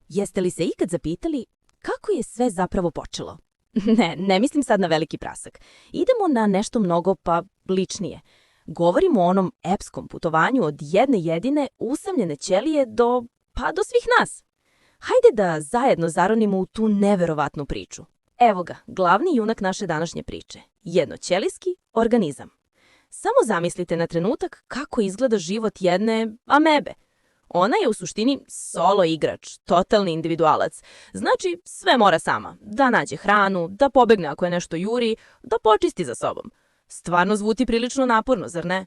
Jeste li se ikad zapitali kako je sve zapravo počelo? Ne mislim sad na veliki prasak. Idemo na nešto mnogo ličnije. Govorimo o onom epskom putovanju od jedne jedine usamljene ćelije do svih nas. Hajde da zajedno zaronimo u tu neverovatnu priču. Evo ga, glavni junak naše današnje priče. Jednoćelijski organizam. Samo zamislite na trenutak kako izgleda život jedne amebe. Ona je u suštini solo igrač, totalni individualac. Znači, sve mora sama. Da nađe hranu, da pobegne ako je nešto juri, da počisti za sobom. Stvarno zvuči prilično naporno, zar ne?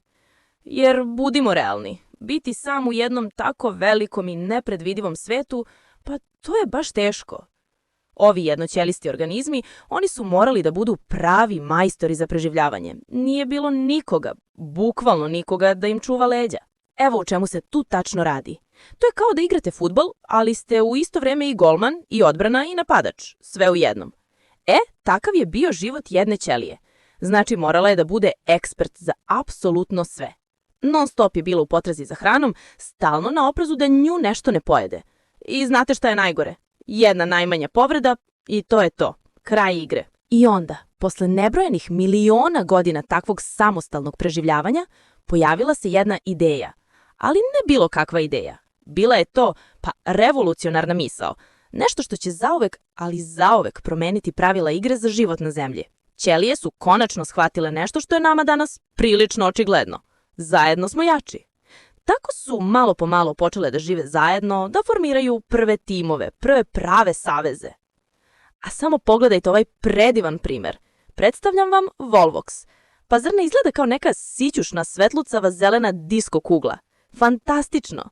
Jer budimo realni, biti sam u jednom tako velikom i nepredvidivom svetu, to je baš teško. Ovi jednoćelijski organizmi, oni su morali da budu pravi majstori za preživljavanje. Nije bilo nikoga, bukvalno nikoga, da im čuva leđa. Evo u čemu se tu tačno radi. To je kao da igrate fudbal, ali ste u isto vrijeme i golman, i odbrana, i napadač. Sve u jednom. Takav je bio život jedne ćelije. Znači, morala je da bude ekspert za apsolutno sve. Non stop je bila u potrazi za hranom, stalno na oprezu da nju nešto ne pojede. I znate šta je najgore? Jedna najmanja povreda i to je to. Kraj igre. I onda, posle nebrojenih miliona godina takvog samostalnog preživljavanja, pojavila se jedna ideja. Ali ne bilo kakva ideja. Bila je to, revolucionarna misao. Nešto što će zauvek promeniti pravila igre za život na zemlji. Ćelije su konačno shvatile nešto što je nama danas prilično očigledno. Zajedno smo jači. Tako su malo po malo počele da žive zajedno, da formiraju prve timove, prve prave saveze. A samo pogledajte ovaj predivan primer. Predstavljam vam Volvox. Pa zar ne izgleda kao neka sićušna svetlucava zelena disko kugla? Fantastično!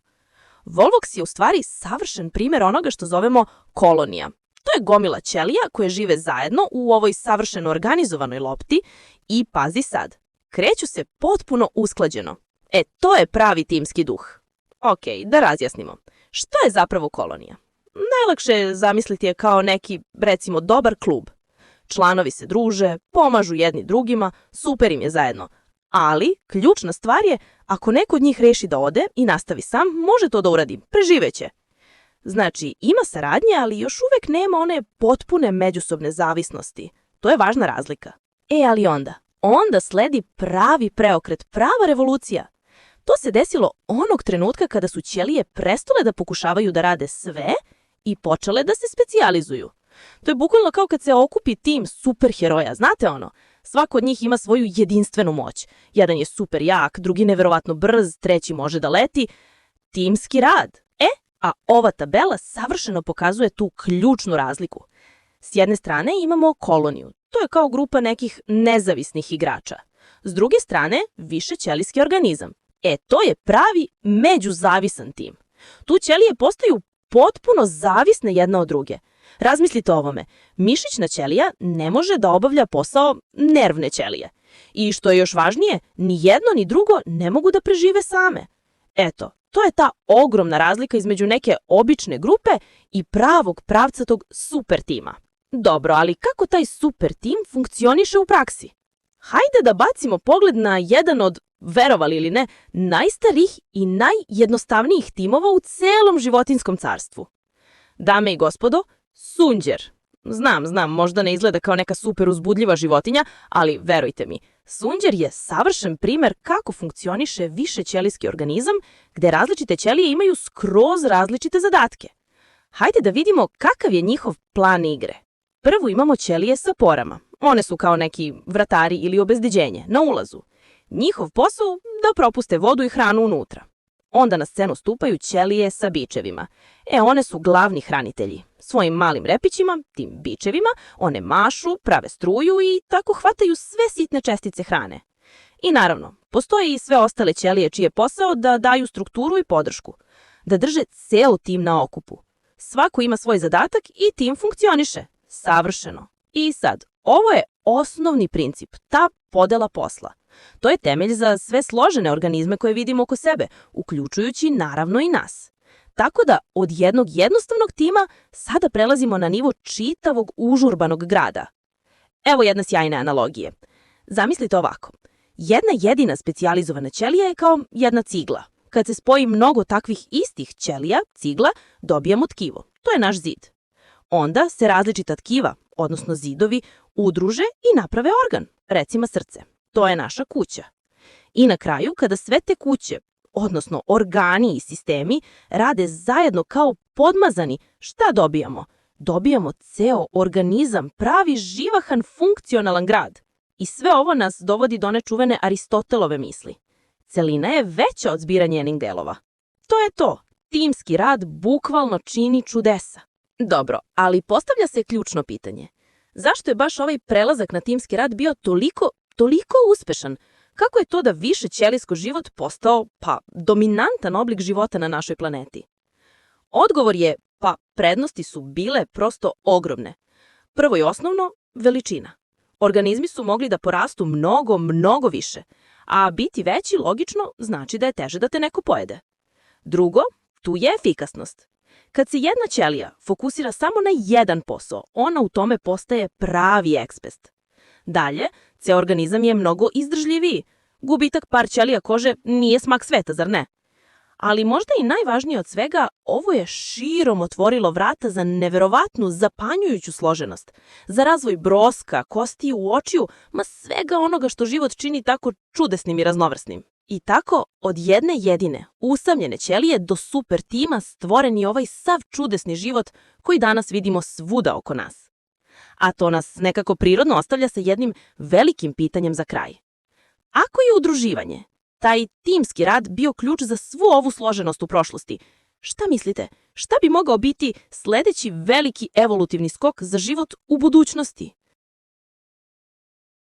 Volvox je u stvari savršen primer onoga što zovemo kolonija. To je gomila ćelija koje žive zajedno u ovoj savršeno organizovanoj lopti i pazi sad, kreću se potpuno usklađeno. To je pravi timski duh. Ok, da razjasnimo. Šta je zapravo kolonija? Najlakše je zamisliti je kao neki, recimo, dobar klub. Članovi se druže, pomažu jedni drugima, super im je zajedno. Ali, ključna stvar je, ako neko od njih reši da ode i nastavi sam, može to da uradi, preživeće. Znači, ima saradnje, ali još uvek nema one potpune međusobne zavisnosti. To je važna razlika. Ali onda sledi pravi preokret, prava revolucija. To se desilo onog trenutka kada su ćelije prestale da pokušavaju da rade sve i počele da se specijalizuju. To je bukvalno kao kad se okupi tim superheroja, znate ono? Svako od njih ima svoju jedinstvenu moć. Jedan je super jak, drugi neverovatno brz, treći može da leti. Timski rad. A ova tabela savršeno pokazuje tu ključnu razliku. S jedne strane imamo koloniju. To je kao grupa nekih nezavisnih igrača. S druge strane, višećelijski organizam. To je pravi međuzavisan tim. Tu ćelije postaju potpuno zavisne jedna od druge. Razmislite o ovome. Mišićna ćelija ne može da obavlja posao nervne ćelije. I što je još važnije, ni jedno ni drugo ne mogu da prežive same. To je ta ogromna razlika između neke obične grupe i pravog pravcatog super tima. Dobro, ali kako taj super tim funkcioniše u praksi? Hajde da bacimo pogled na jedan od, verovali ili ne, najstarijih i najjednostavnijih timova u celom životinjskom carstvu. Dame i gospodo, sunđer. Znam, možda ne izgleda kao neka super uzbudljiva životinja, ali verujte mi, sunđer je savršen primer kako funkcioniše višećelijski organizam gde različite ćelije imaju skroz različite zadatke. Hajde da vidimo kakav je njihov plan igre. Prvo imamo ćelije sa porama. One su kao neki vratari ili obezbeđenje na ulazu. Njihov posao da propuste vodu i hranu unutra. Onda na scenu stupaju ćelije sa bičevima. One su glavni hranitelji. Svojim malim repićima, tim bičevima, one mašu, prave struju i tako hvataju sve sitne čestice hrane. I naravno, postoje i sve ostale ćelije čiji je posao da daju strukturu i podršku. Da drže ceo tim na okupu. Svako ima svoj zadatak i tim funkcioniše. Savršeno. I sad, ovo je osnovni princip, ta podela posla. To je temelj za sve složene organizme koje vidimo oko sebe, uključujući naravno i nas. Tako da od jednog jednostavnog tima sada prelazimo na nivo čitavog užurbanog grada. Evo jedne sjajne analogije. Zamislite ovako. Jedna jedina specijalizovana ćelija je kao jedna cigla. Kad se spoji mnogo takvih istih ćelija, cigla, dobijamo tkivo. to je naš zid. Onda se različita tkiva, odnosno zidovi, udruže i naprave organ, recimo srce. To je naša kuća. I na kraju, kada sve te kuće, odnosno organi i sistemi, rade zajedno kao podmazani, šta dobijamo? Dobijamo ceo organizam, pravi živahan funkcionalan grad. I sve ovo nas dovodi do one čuvene Aristotelove misli. Celina je veća od zbira njenih delova. To je to. Timski rad bukvalno čini čudesa. Dobro, ali postavlja se ključno pitanje. Zašto je baš ovaj prelazak na timski rad bio toliko uspešan? Kako je to da višećelijsko život postao, dominantan oblik života na našoj planeti? Odgovor je, prednosti su bile prosto ogromne. Prvo i osnovno, veličina. Organizmi su mogli da porastu mnogo više, a biti veći logično znači da je teže da te neko pojede. Drugo, tu je efikasnost. Kad se jedna ćelija fokusira samo na jedan posao, ona u tome postaje pravi ekspert. Dalje, ceo organizam je mnogo izdržljiviji. Gubitak par ćelija kože nije smak sveta, zar ne? Ali možda i najvažnije od svega, ovo je širom otvorilo vrata za neverovatnu, zapanjujuću složenost, za razvoj broska, kosti u očiju, svega onoga što život čini tako čudesnim i raznovrsnim. I tako, od jedne jedine, usamljene ćelije do super tima stvoren je ovaj sav čudesni život koji danas vidimo svuda oko nas. A to nas nekako prirodno ostavlja sa jednim velikim pitanjem za kraj. Ako je udruživanje, taj timski rad, bio ključ za svu ovu složenost u prošlosti, šta mislite, šta bi mogao biti sledeći veliki evolutivni skok za život u budućnosti?